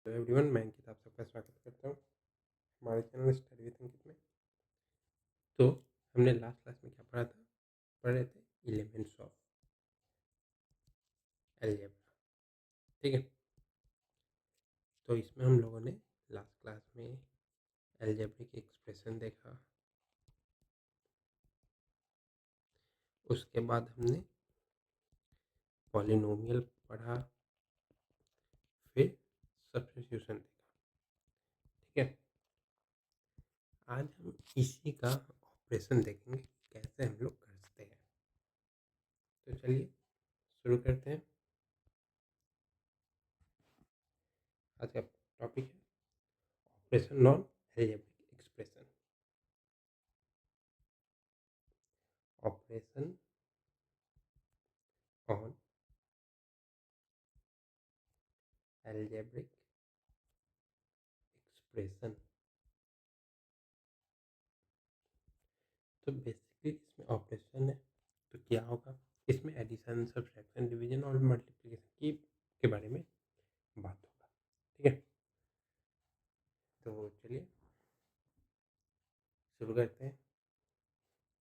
Hello everyone, मैं अंकित आप सबका स्वागत करता हूँ हमारे चैनल स्टडी विद अंकित में। तो हमने लास्ट क्लास में क्या पढ़ा था? पढ़ रहे थे एलिमेंट्स ऑफ अलजेब्रा। ठीक है, तो इसमें हम लोगों ने लास्ट क्लास में अलजेब्रिक एक्सप्रेशन देखा। उसके बाद हमने पॉलिनोमियल पढ़ा, फिर सब्स्टिट्यूशन देखा। ठीक है, आज हम इसी का ऑपरेशन देखेंगे, कैसे हम लोग करते हैं। तो चलिए शुरू करते हैं। आज का टॉपिक है operation on algebraic expression. Operation on algebraic expression. तो बेसिकली इसमें ऑपरेशन है, तो क्या होगा? इसमें एडिशन, सब्ट्रैक्शन, डिवीजन और मल्टीप्लिकेशन के बारे में बात होगा। ठीक है, तो चलिए शुरू करते हैं।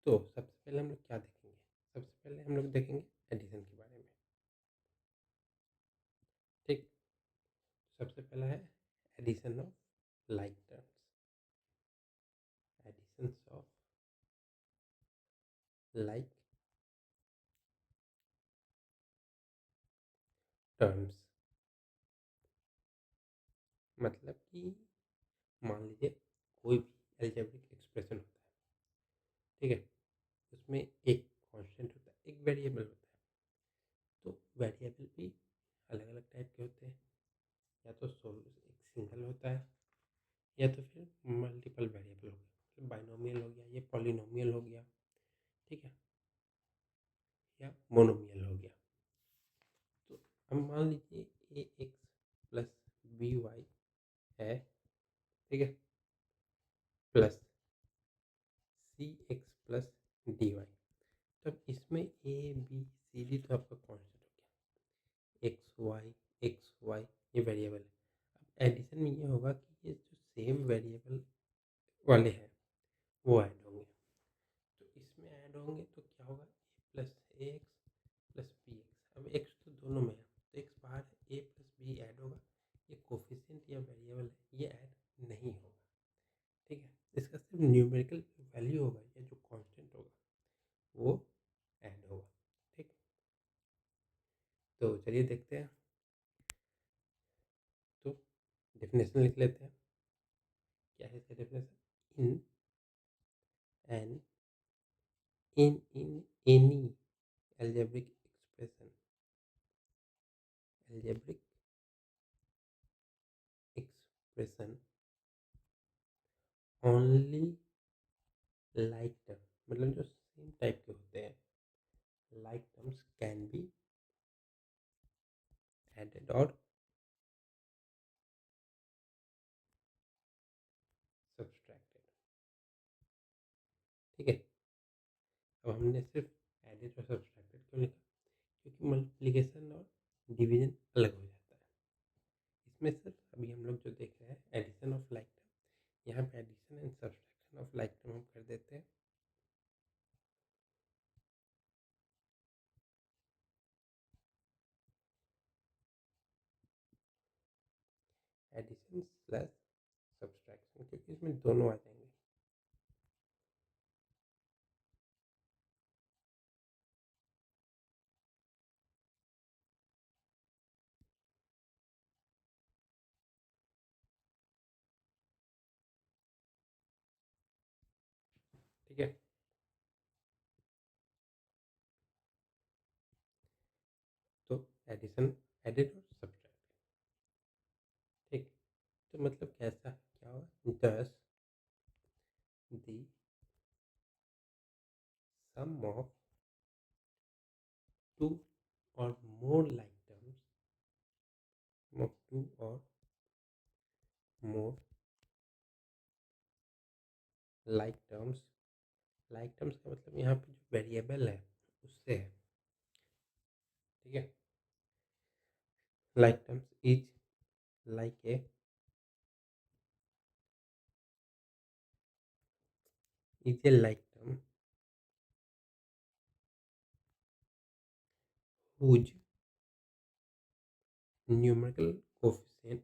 तो सबसे पहले हम लोग क्या देखेंगे? सबसे पहले हम लोग देखेंगे एडिशन के बारे में। ठीक, सबसे पहला है addition of like terms. Addition of like terms मतलब कि मान लीजिए कोई भी अलजेब्रिक एक्सप्रेशन होता है। ठीक है, उसमें एक कांस्टेंट होता है, एक वेरिएबल होता है। तो वेरिएबल भी अलग अलग टाइप के होते हैं, या तो एक सिंगल होता है, या तो फिर मल्टीपल वेरिएबल हो गया, मतलब बाइनोमियल हो गया, ये पॉलिनोमियल हो गया। ठीक है, या मोनोमियल हो गया। तो अब मान लीजिए ए एक्स प्लस बी वाई है। ठीक है, प्लस सी एक्स प्लस डी वाई। तब इसमें ए बी सी डी तो आपका कॉन्स्टेंट हो गया, एक्स वाई ये वेरिएबल है। अब एडिशन में ये होगा कि ये जो सेम वेरिएबल वाले हैं वो ऐड होंगे। तो इसमें ऐड होंगे तो क्या होगा? ए प्लस ए एक्स प्लस बी एक्स। अब एक्स तो दोनों में है, तो एक्स बाहर है, ए प्लस बी ऐड होगा। ये कोफिशिएंट या वेरिएबल है, ये ऐड नहीं होगा। ठीक है, इसका सिर्फ न्यूमेरिकल वैल्यू होगा या जो कांस्टेंट होगा वो ऐड होगा। ठीक, तो चलिए देखते हैं। तो डेफिनेशन लिख लेते हैं। क्या है इसका definition? An in any algebraic expression only like term, मतलब जो सेम टाइप के होते हैं, like terms can be added or subtracted। ठीक है, अब हमने सिर्फ एडेड और सब्सट्रैक्टेड क्यों लिखा? क्योंकि मल्टीप्लिकेशन और डिवीजन अलग हो जाता है। इसमें सिर्फ अभी हम लोग जो देख रहे हैं एडिशन ऑफ लाइक टर्म, यहाँ पे addition and subtraction of like term हम कर देते हैं। एडिशन प्लस सब्सट्रैक्शन, क्योंकि इसमें दोनों आ जाएंगे। ठीक है, तो एडिशन, एडिड और सब्ट्रैक्ट। ठीक, तो मतलब कैसा क्या होगा? दस दी सम of two or more like terms, of two or more like terms का मतलब यहाँ पे जो वेरिएबल है उससे है। ठीक है, like terms is like a is a like term whose numerical coefficient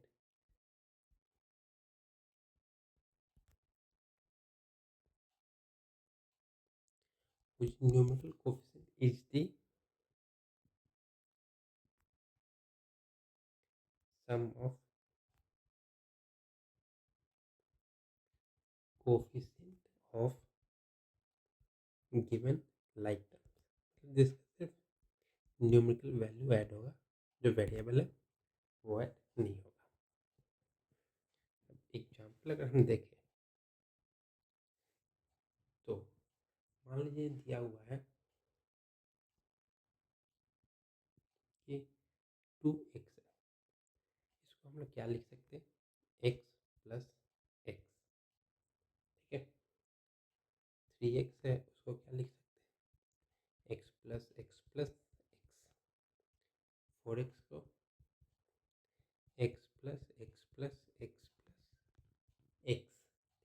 is the sum of coefficient of given like terms। जिसका सिर्फ न्यूमेरिकल वैल्यू ऐड होगा, जो वेरिएबल है वो ऐड नहीं होगा। एग्जाम्पल अगर हम देखें तो मान लीजिए दिया हुआ है कि 2x है, इसको हम लोग क्या लिख सकते हैं, x प्लस एक्स। ठीक है, 3x है, उसको क्या लिख सकते हैं, x plus x plus x. 4x को x plus x plus x plus x.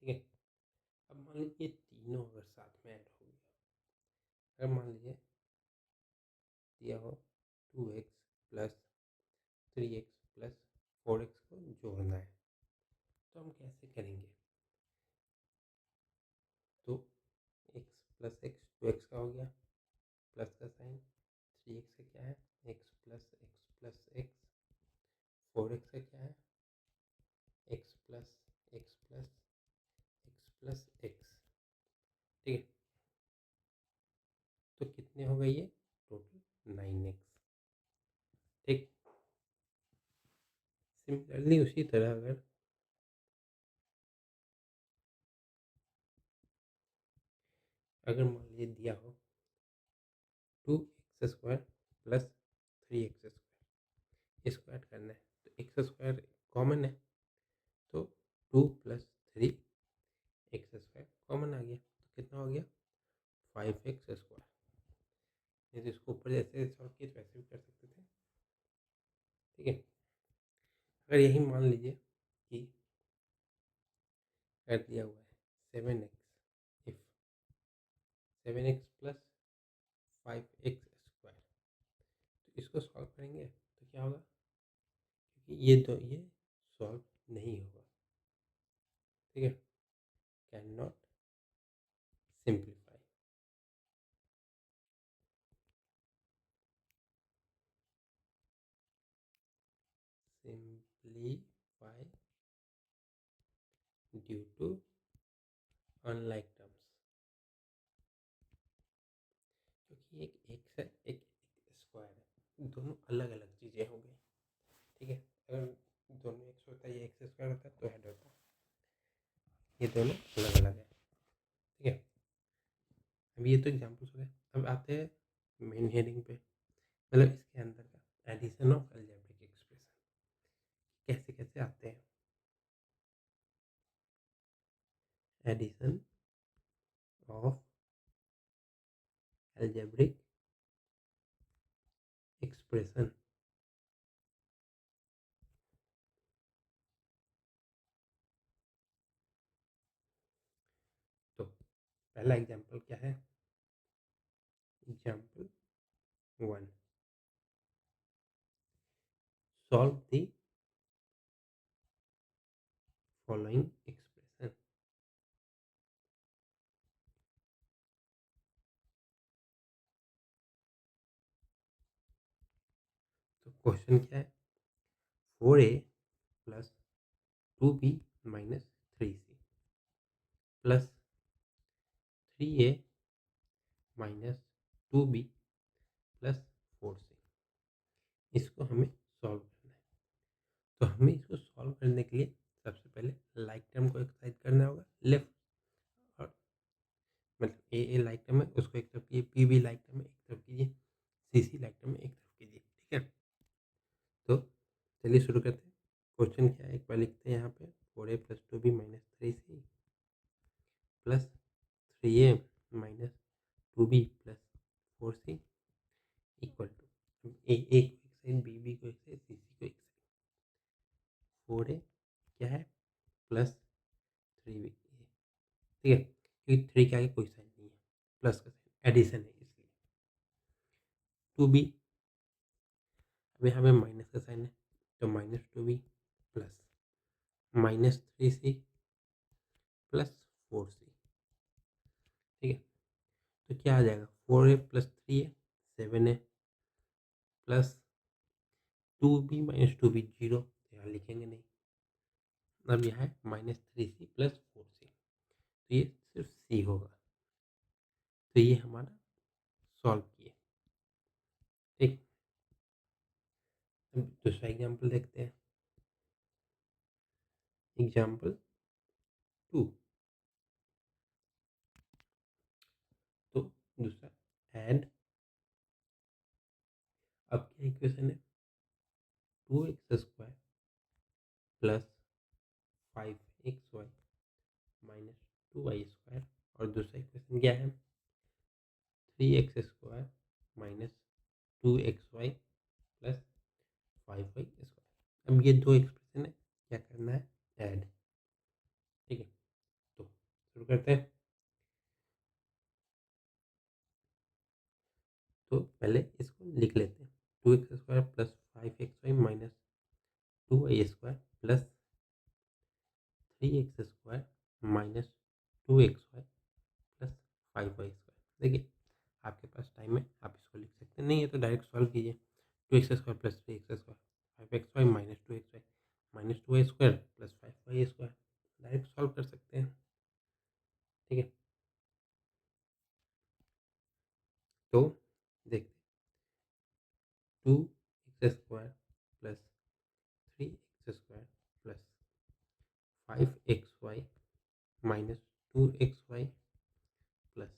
ठीक है, अब मान लीजिए तीनों अगर साथ में ऐड हो गया, अगर मान लीजिए दिया हो 2x plus 3x plus 4x को जोड़ना है, तो हम कैसे करेंगे। तो x प्लस एक्स 2x का हो गया, प्लस का साइन, 3x का क्या है, x plus x plus x. 4x का क्या है, x plus x plus x plus x. ठीक है, तो कितने हो गए ये, टोटल 9x। ठीक, सिमिलरली उसी तरह अगर मान लीजिए दिया हो 2x² प्लस 3x², इसको ऐड करना है, तो x² कॉमन है, तो 2 प्लस 3x² कॉमन आ गया, तो कितना हो गया 5x²। नहीं तो इसको ऊपर जैसे सॉल्व किए तो वैसे भी कर सकते थे। ठीक है, अगर यही मान लीजिए कि कर दिया हुआ है 7x, if 7x plus 5x², तो इसको सॉल्व करेंगे तो क्या होगा, क्योंकि ये सॉल्व नहीं होगा। ठीक है, can not simplify. Simplify due to unlike terms, क्योंकि एक एक्स है एक स्क्वायर है, दोनों अलग अलग चीज़ें हो गई। ठीक है, अगर दोनों एक्स होता है, ये x² होता है तो हेड होता है, ये दोनों अलग अलग है। ठीक है, अब ये तो एग्जाम्पल्स हो गए। अब आते हैं मेन हेडिंग पे, मतलब इसके अंदर का एडिशन ऑफ अलजेब्रिक एक्सप्रेशन कैसे कैसे आते हैं। Addition of algebraic expression. तो पहला एग्जाम्पल क्या है, example 1, solve the following expression. तो क्वेश्चन क्या है, 4a plus 2b minus 3c plus 3a minus 2b plus 4c, इसको हमें सॉल्व करना है। तो हमें इसको सॉल्व करने के लिए सबसे पहले लाइक टर्म को एक साइड करना होगा लेफ्ट, और मतलब ए लाइक टर्म है उसको एक तरफ कीजिए, बी लाइक टर्म है एक तरफ कीजिए, सी लाइक टर्म है एक तरफ कीजिए। ठीक है, तो चलिए शुरू करते हैं। क्वेश्चन क्या है एक बार लिखते हैं यहाँ पे, 4a plus 2b minus 3c plus 3a minus 2b plus 4c equal to A को एक साइड, बी को एक साइड, सी को एक साइड, 4a क्या है +3b, ठीक है, क्योंकि 3 के आगे कोई साइन नहीं है, प्लस का साइन एडिशन है इसलिए। 2b, अब यहाँ पे माइनस का साइन है तो -2b plus -3c plus 4c, ठीक है। तो क्या आ जाएगा, 4a + 3a 7a plus 2b - 2b 0, यहाँ लिखेंगे नहीं। अब यहाँ है -3c + 4c, तो ये सिर्फ c होगा। तो ये हमारा सॉल्व किए, ठीक। अब दूसरा एग्जाम्पल देखते हैं। एग्जाम्पल 2, तो दूसरा एंड, अब क्या इक्वेशन है, 2x² plus 5xy minus 2y² और दूसरा इक्वेशन क्या है, 3x² minus 2xy plus 5y²। अब ये दो एक्सप्रेशन है, क्या करना है, ऐड, ठीक है। तो शुरू करते हैं। तो पहले इसको लिख लेते हैं, 2x² plus 5xy minus 2y² plus 3x² minus 2xy plus 5y²। देखिए आपके पास टाइम है, आप इसको लिख सकते हैं, नहीं है तो डायरेक्ट सॉल्व कीजिए। 2x² plus 3x² 5xy minus 2xy minus 2y² plus 5y², direct solve कर सकते हैं, ठीक है। तो देखते, 2x² plus 3x² plus 5xy minus 2xy plus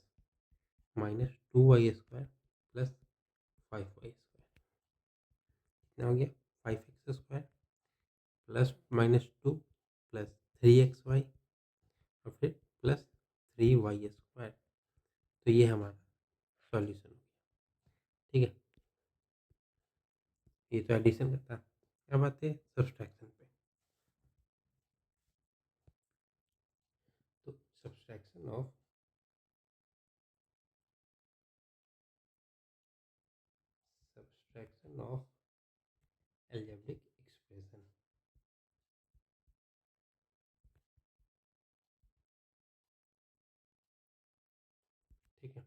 minus 2y² plus 5y², कितना हो गया, 5x² प्लस -2 प्लस 3xy और फिर प्लस 3y²। तो ये हमारा सॉल्यूशन हो गया, ठीक है। ये तो एडिशन का था। अब आते हैं सब्सट्रैक्शन पे। तो सब्सट्रैक्शन ऑफ अलजेब्रिक एक्सप्रेशन, ठीक है।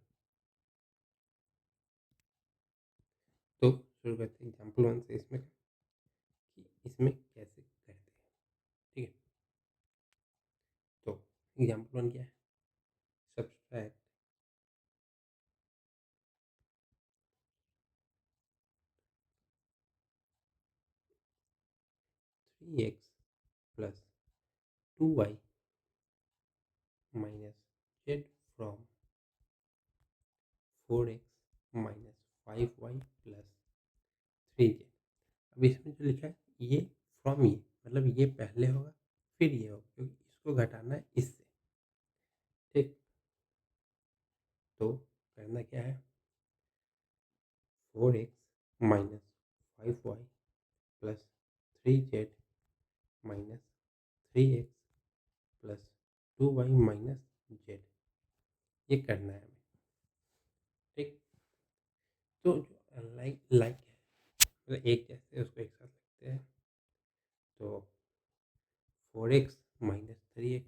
तो शुरू करते हैं एग्जाम्पल 1 से, इसमें कि इसमें कैसे करते हैं, ठीक है। तो एग्जाम्पल 1 क्या है, subtract 3x plus 2y minus z from 4x minus 5y plus 3z। अब इसमें जो लिखा है ये फ्रॉम, ये मतलब ये पहले होगा फिर ये होगा, क्योंकि इसको घटाना है इससे, ठीक। तो करना क्या है, 4x minus 5y plus 3z minus 3x plus 2y minus z, ये करना है हमें, ठीक। तो जो लाइक लाइक है, मतलब एक जैसे उसको एक साथ लिखते हैं। तो 4x माइनस 3x,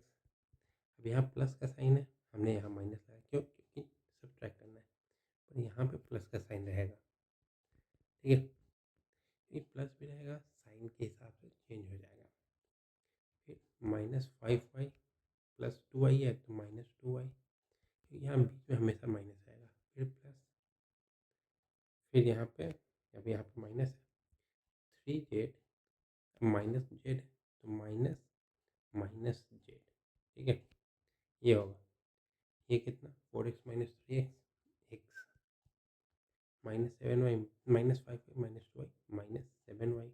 अब यहाँ प्लस का साइन है, हमने यहाँ माइनस लगाया, क्यों, क्योंकि सब्ट्रैक्ट करना है, पर यहाँ पे प्लस का साइन रहेगा, ठीक है। ये प्लस भी रहेगा, साइन के हिसाब से चेंज हो जाएगा। फिर -5y प्लस 2y है तो -2y, यहाँ बीच में हमेशा माइनस आएगा, फिर प्लस, फिर यहाँ पे, अब यहाँ पे माइनस है, 3z माइनस जेड तो माइनस माइनस जेड, ठीक है। ये होगा, ये कितना, 4x minus 3x x minus 7y minus 5y minus 2y minus 7y,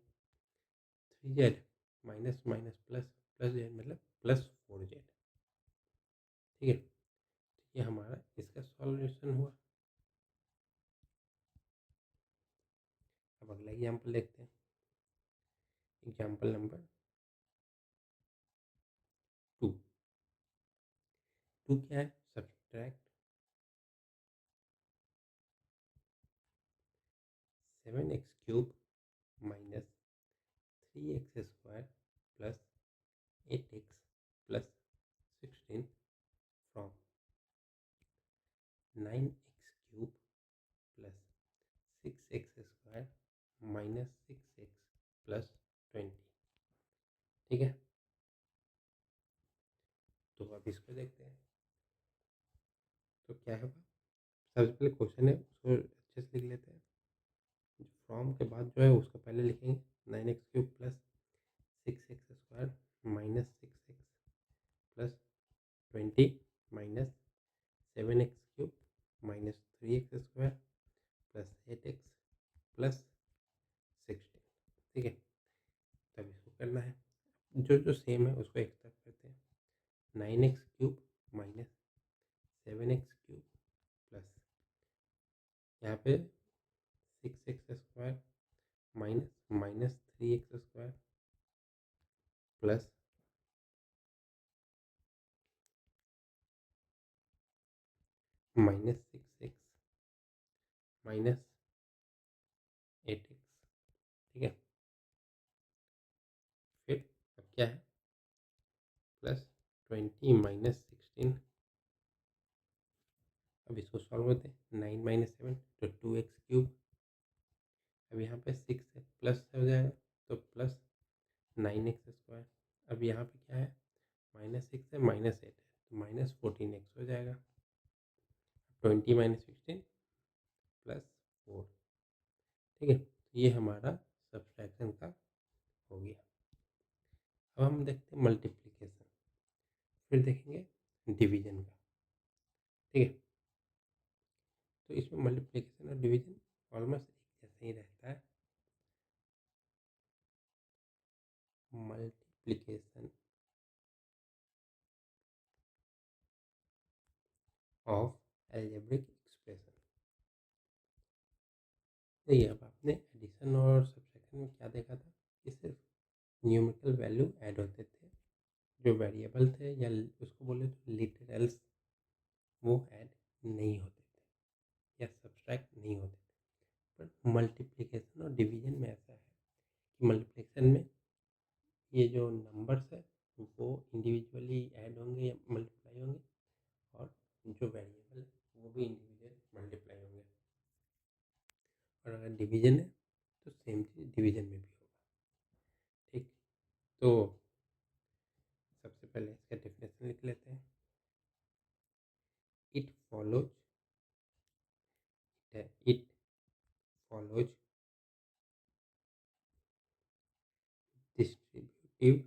3z minus minus plus plus Z मतलब प्लस 4z, ठीक है। ये हमारा इसका सॉल्यूशन हुआ। अब अगला एग्जाम्पल देखते हैं, एग्जाम्पल नंबर टू क्या है, subtract 7x³ minus 3x² plus 8x plus 16 from 9x³ plus 6x² minus 6x plus 20। ठीक है, तो अब इसको देखते हैं। तो क्या होगा, सबसे पहले क्वेश्चन है उसको अच्छे से लिख लेते हैं। फ्रॉम के बाद जो है उसको पहले लिखेंगे 9x³ plus 6x² minus 6x plus 20 minus 7x³ minus 3x² plus 8x plus 16। ठीक है, तब इसको करना है, जो जो सेम है उसको एक तरफ करते हैं। 9x³ माइनस 7x³ प्लस यहाँ पे 6x² minus minus 3x² plus minus 6x minus 8x। ठीक है, फिर अब क्या है, प्लस 20 माइनस 16। अब इसको सॉल्व करते हैं, 9 माइनस 7 तो 2x³। अब यहाँ पे 6 है, प्लस हो जाएगा तो प्लस 9x²। अब यहाँ पे क्या है, माइनस 6 है माइनस 8 है तो माइनस 14x हो जाएगा। 20 माइनस 16 प्लस 4। ठीक है, तो ये हमारा सब्सट्रैक्शन का हो गया। अब हम देखते हैं मल्टीप्लिकेशन, फिर देखेंगे डिवीजन का। ठीक है, तो इसमें मल्टीप्लिकेशन और डिवीजन ऑलमोस्ट एक जैसा ही रहता है। Multiplication of algebraic expression. देखिए, अब आपने एडिशन और सब्ट्रैक्शन में क्या देखा था कि सिर्फ न्यूमेरिकल वैल्यू ऐड होते थे, जो वेरिएबल थे या उसको बोले तो लिटरल्स, वो ऐड नहीं होते थे या सब्सट्रैक्ट नहीं होते थे। पर मल्टीप्लिकेशन और डिवीजन में ऐसा है कि मल्टीप्लिकेशन में ये जो नंबर्स है वो इंडिविजुअली ऐड होंगे या मल्टीप्लाई होंगे, और जो वेरिएबल है वो भी इंडिविजुअल मल्टीप्लाई होंगे। और अगर डिवीजन है तो सेम चीज़ डिवीजन में भी होगा। ठीक, तो सबसे पहले इसका डेफिनेशन लिख लेते हैं। It follows it follows distributive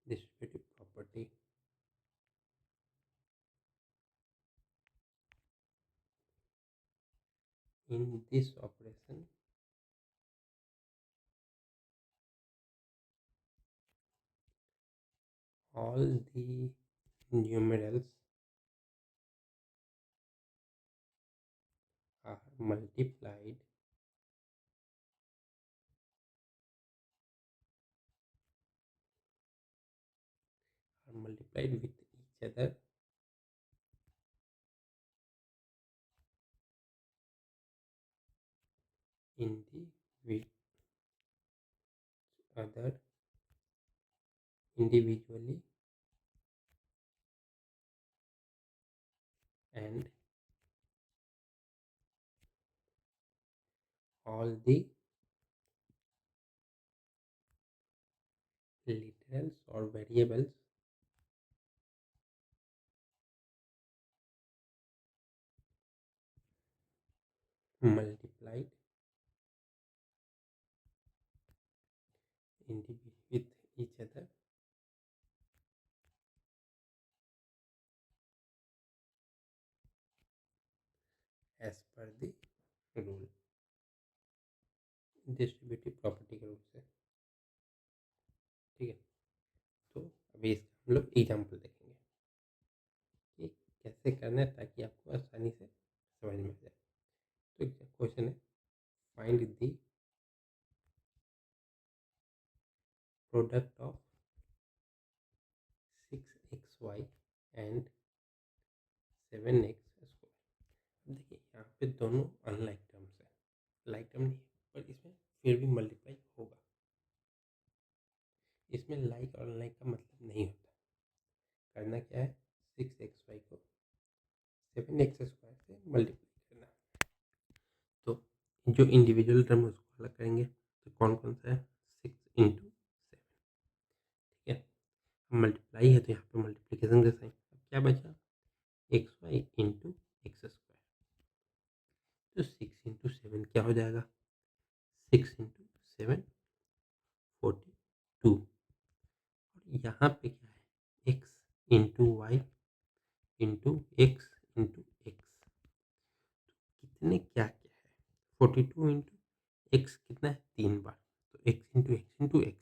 property in this operation all the numerals are multiplied with each other in the with other individually and all the literals or variables multiplied with each other as per the rule, distributive property के rule से। ठीक है, तो अभी इसका हम लोग example देखेंगे कि कैसे करना है ताकि आपको आसानी से समझ में आ जाए। तो क्वेश्चन है, find the product of y and 7x square. देखिए यहाँ पे दोनों अनलाइक टर्म्स है, लाइक टर्म नहीं है, पर इसमें फिर भी मल्टीप्लाई होगा। इसमें लाइक और अनलाइक का मतलब नहीं होता। करना क्या है, 6xy को 7x स्क्वायर से मल्टीप्लाई करना। तो जो इंडिविजुअल टर्म उसको अलग करेंगे, तो कौन कौन सा है, 6 × 7, ठीक है। मल्टीप्लाई है तो यहाँ पे मल्टीप्लिकेशन का साइन। अब क्या बचा, xy × x स्क्वायर। तो 6 × 7 क्या हो जाएगा, 6 × 7 42। और यहाँ पे क्या है, x × y × x × x। कितने क्या क्या है, 42 × x कितना है, 3 बार। तो x × x × x,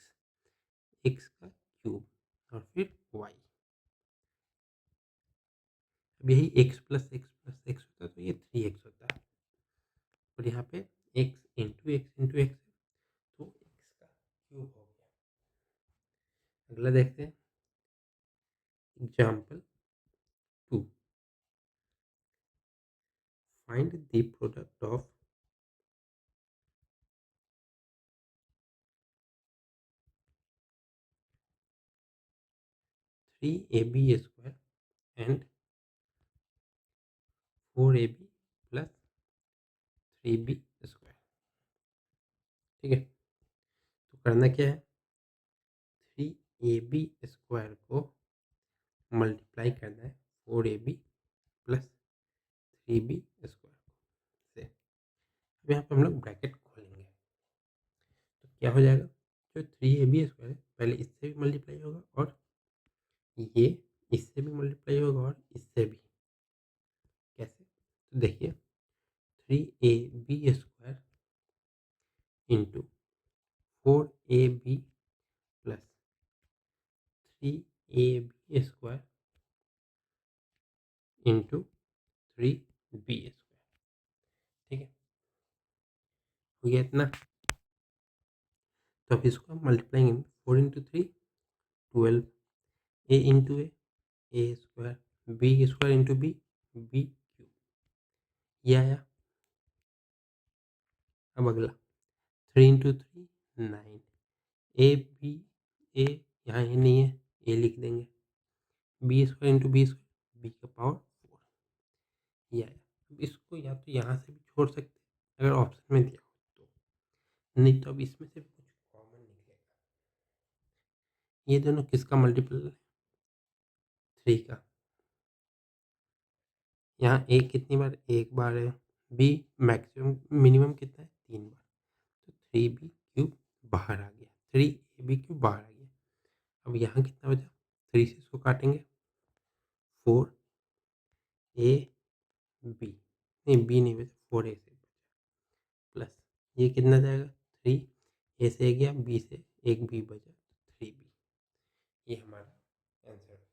x का क्यूब और फिर y। अब यही x + x + x होता है तो ये 3x होता है। और यहाँ पे x × x × x है तो x का क्यूब हो गया। अगला देखते हैं, example 2, find the product of 3ab² and 4ab + 3b²। ठीक है, तो करना क्या है, 3ab² को मल्टीप्लाई करना है 4ab + 3b² से। अब यहाँ पे हम लोग ब्रैकेट खोलेंगे तो क्या हो जाएगा, जो 3ab² है पहले इससे भी मल्टीप्लाई होगा और ये इससे भी मल्टीप्लाई होगा और इससे भी। कैसे, तो देखिए 3ab² × 4ab + 3ab² × 3b²। ठीक है, हो गया इतना। तो अब इसको हम मल्टीप्लाई करेंगे, 4 × 3 12, a × a² b² × b b³। ये आया। अब अगला 3 × 3 9, ए बी ए, यहाँ ए नहीं है, ए लिख देंगे, b² × b², b का पावर 4। ये आया। अब इसको या तो यहाँ से भी छोड़ सकते हैं अगर ऑप्शन में दिया हो तो, नहीं तो अब इसमें से भी कुछ कॉमन निकलेगा। ये दोनों किसका मल्टीपल है, 3 का। यहाँ ए कितनी बार, एक बार है, बी मैक्सिमम मिनिमम कितना है, 3 बार। तो 3b³ बाहर आ गया, 3ab³ बाहर आ गया। अब यहाँ कितना बचा, 3 से इसको काटेंगे, 4 ए बी, नहीं बी नहीं बचा, 4a से बचा, प्लस ये कितना जाएगा, 3 ए से गया, बी से एक बी बचा, 3b। ये हमारा आंसर हो गया।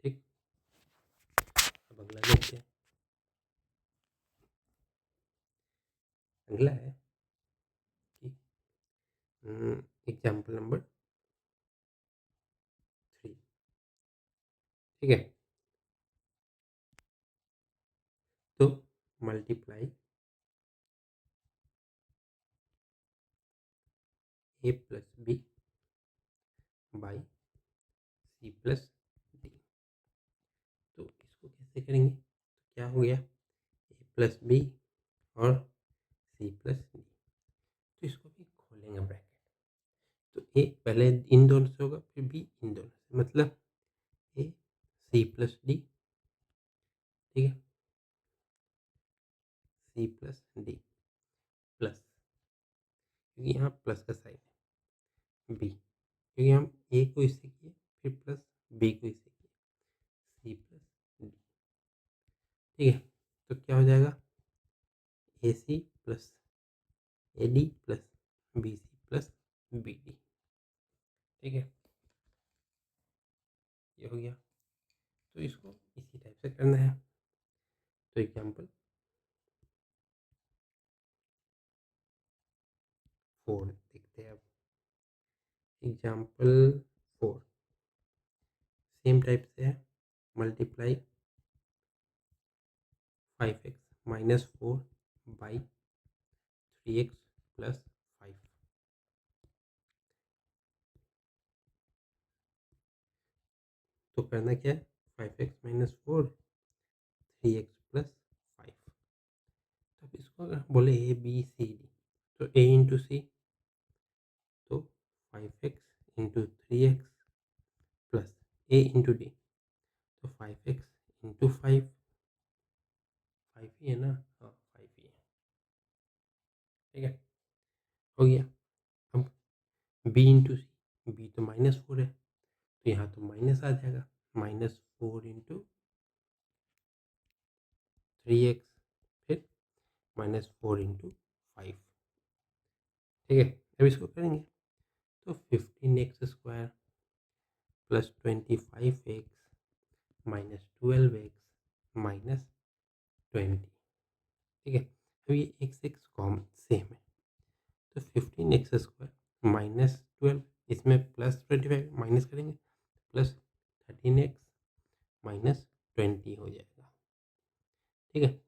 ठीक, अब अगला देखते हैं। अगला है कि एग्जाम्पल नंबर 3। ठीक है, तो multiply a + b by c + d। तो इसको कैसे करेंगे, तो क्या हो गया, a + b और c + d। तो इसको भी खोलेंगे ब्रैकेट। तो ए पहले इन दोनों से होगा, फिर बी इन दोनों से, मतलब ए c + d। ठीक है, c + d प्लस, क्योंकि यहाँ प्लस का साइन है, बी क्योंकि हम ए को इससे किए, फिर प्लस बी को इससे किए, सी + डी। ठीक है, तो क्या हो जाएगा, A C + A D + B C + B D. ठीक है, ये हो गया। तो इसको इसी टाइप से करना है। तो एग्जाम्पल 4 देखते हैं अब। एग्जाम्पल 4 सेम टाइप से है। Multiply 5x-4 by 3x plus 5। तो करना क्या है, 5x-4 3x प्लस 5। तो अब इसको अगर बोले ए बी सी डी, तो ए इंटू सी, तो 5x इंटू 3x प्लस ए इंटू डी, तो 5x इंटू 5, 5 ही है ना, हाँ 5 ही है। ठीक है, हो गया। अब बी इंटू सी, बी तो -4 है, तो यहाँ तो माइनस आ जाएगा, -4 इंटू 3x, फिर -4 इंटू 5। ठीक है, अब इसको करेंगे तो 15x² plus 25x minus 12x minus 20। ठीक है, अब ये x कॉमन सेम है, तो 15x² माइनस 12, इसमें प्लस 25 माइनस करेंगे, प्लस 13x माइनस 20 हो जाएगा। ठीक है,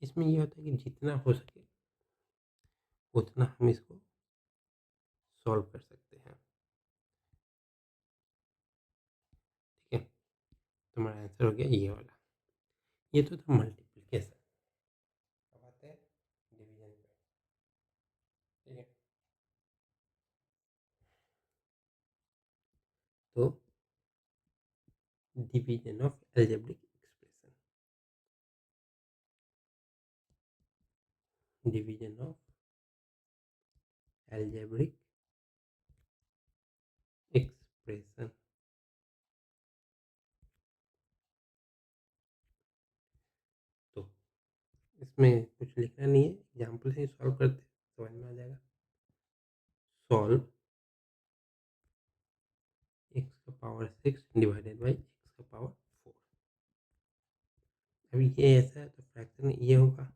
इसमें ये होता है कि जितना हो सके उतना हम इसको सॉल्व कर सकते हैं। ठीक है, तुम्हारा आंसर हो गया ये वाला। ये तो था मल्टीप्लिकेशन। अब आते हैं डिवीजन पे। ठीक है, तो division of algebraic expression, division of algebraic expression. तो इसमें कुछ लिखना नहीं है, एग्जाम्पल से सॉल्व करते समझ में आ जाएगा। Solve x⁻6 divided by x⁻4। अभी ये ऐसा है तो फ्रैक्शन ये होगा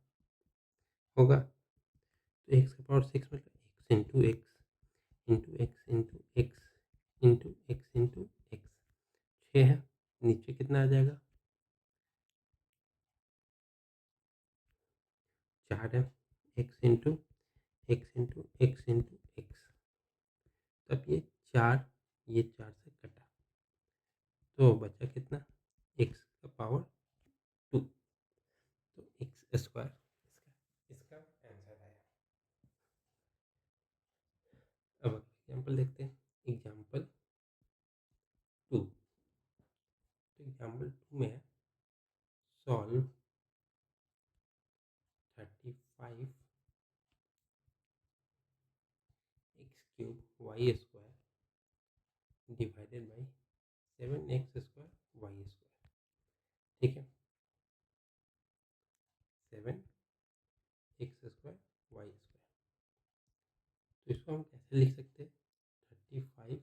होगा तो x⁻6 मतलब x into x into x into x into x into x, 6 है, नीचे कितना आ जाएगा, 4 है, x into x into x into x. तब ये 4, ये 4 से कटा, तो बचा कितना, एक्स का पावर 2, तो एक्स स्क्वायर इसका आंसर आया। अब एग्जाम्पल देखते हैं, एग्जाम्पल 2। तो एग्जाम्पल 2 में है solve 35 x cube y square divided by 7x² y square. ठीक है, 7x² वाई स्क्वायर, तो इसको हम कैसे लिख सकते हैं, 35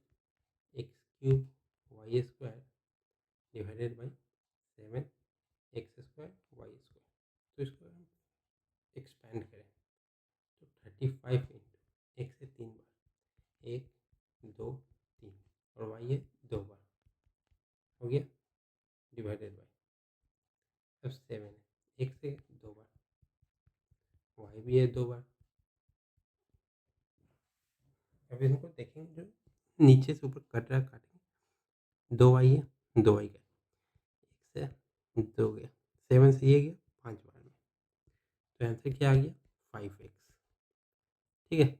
x cube y square divided by 7x² y square. तो इसको हम एक्सपेंड करें तो 35 इंटू एक से 3 बार, 1 2 3, और वाई है 2 बार, हो गया, डिवाइडेड बाई, अब 7 है, 1 से 2 बार, वाई भी है 2 बार। अब इनको देखेंगे, जो नीचे से ऊपर कट रहा है काटेंगे, 2 वाई है, 2 वाई का 1 से 2 गया, 7 से ये गया 5 बार में, तो आंसर क्या आ गया, 5x। ठीक है,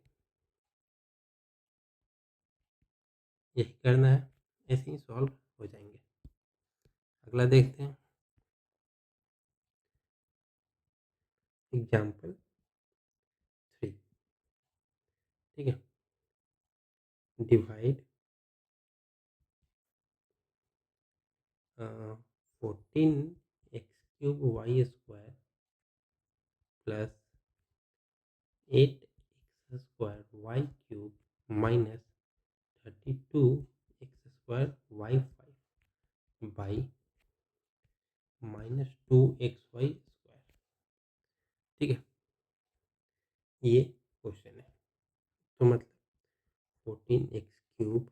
यही करना है, ऐसे ही सॉल्व हो जाएंगे। अगला देखते हैं, एग्जाम्पल 3। ठीक है, divide 14x³ y square plus 8x² y cube minus 32x² y 5 by -2xy²। ठीक है, ये क्वेश्चन है। तो मतलब 14x³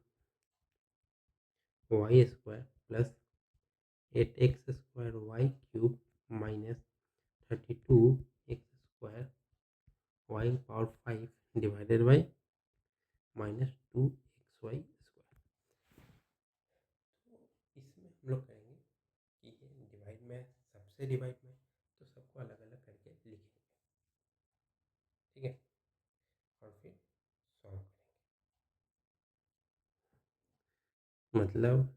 y square plus 8x² y³ minus 32x² y⁴ divided by -2xy²। तो इसमें हम लोग करेंगे कि ये डिवाइड में सबसे डिवाइड में तो सबको अलग अलग करके लिखेंगे, ठीक है, और फिर सॉल्व करेंगे। मतलब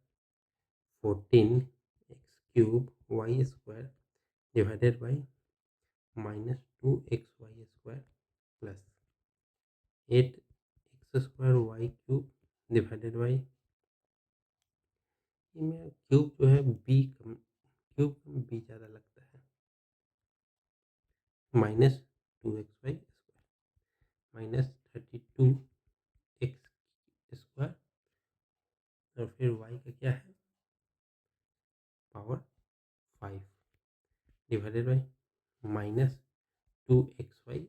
14x³ y² divided by -2xy² plus 8x² y³ divided by, इनमें क्यूब जो है क्यूब बी ज़्यादा लगता है, -2xy² माइनस 32x² और फिर y का क्या है पावर 5 डिवाइडेड बाई -2xy²।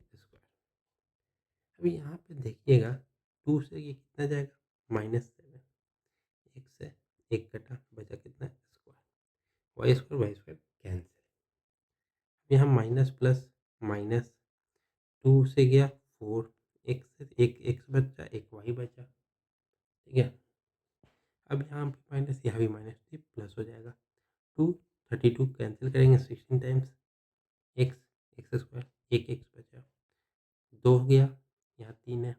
अभी यहाँ पे देखिएगा 2 से ये कितना जाएगा -7, एक से एक कटा बचा कितना स्क्वायर y² कैंसिल। यहाँ माइनस प्लस माइनस 2 से गया 4, एक से एक एक्स बचा एक वाई बचा, ठीक है। अब यहाँ पे माइनस यहाँ भी माइनस थी प्लस हो जाएगा 32 कैंसिल करेंगे 16 टाइम्स x² एक एक्स बचा 2 हो गया, यहाँ 3 है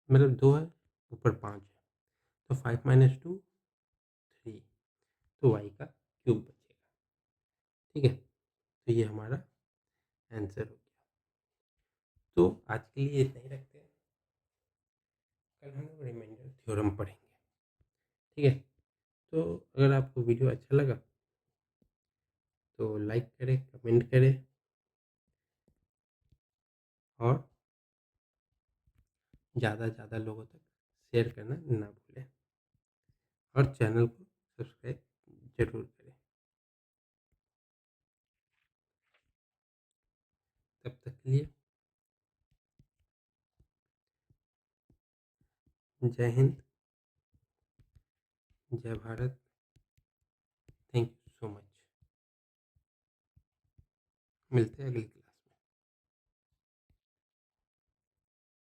मतलब 2 है ऊपर 5 है तो 5 - 2 3, तो y का क्यूब बचेगा, ठीक है। तो ये हमारा आंसर हो गया। तो आज के लिए इतना ही रखते हैं, कल हम लोग रिमाइंडर थ्योरम पढ़ेंगे, ठीक है। तो अगर आपको वीडियो अच्छा लगा तो लाइक करें, कमेंट करें और ज़्यादा से ज़्यादा लोगों तक शेयर करना ना भूलें और चैनल को सब्सक्राइब ज़रूर करें। तब तक के लिए जय हिंद, जय Bharat, thank you so much. मिलते हैं अगली क्लास।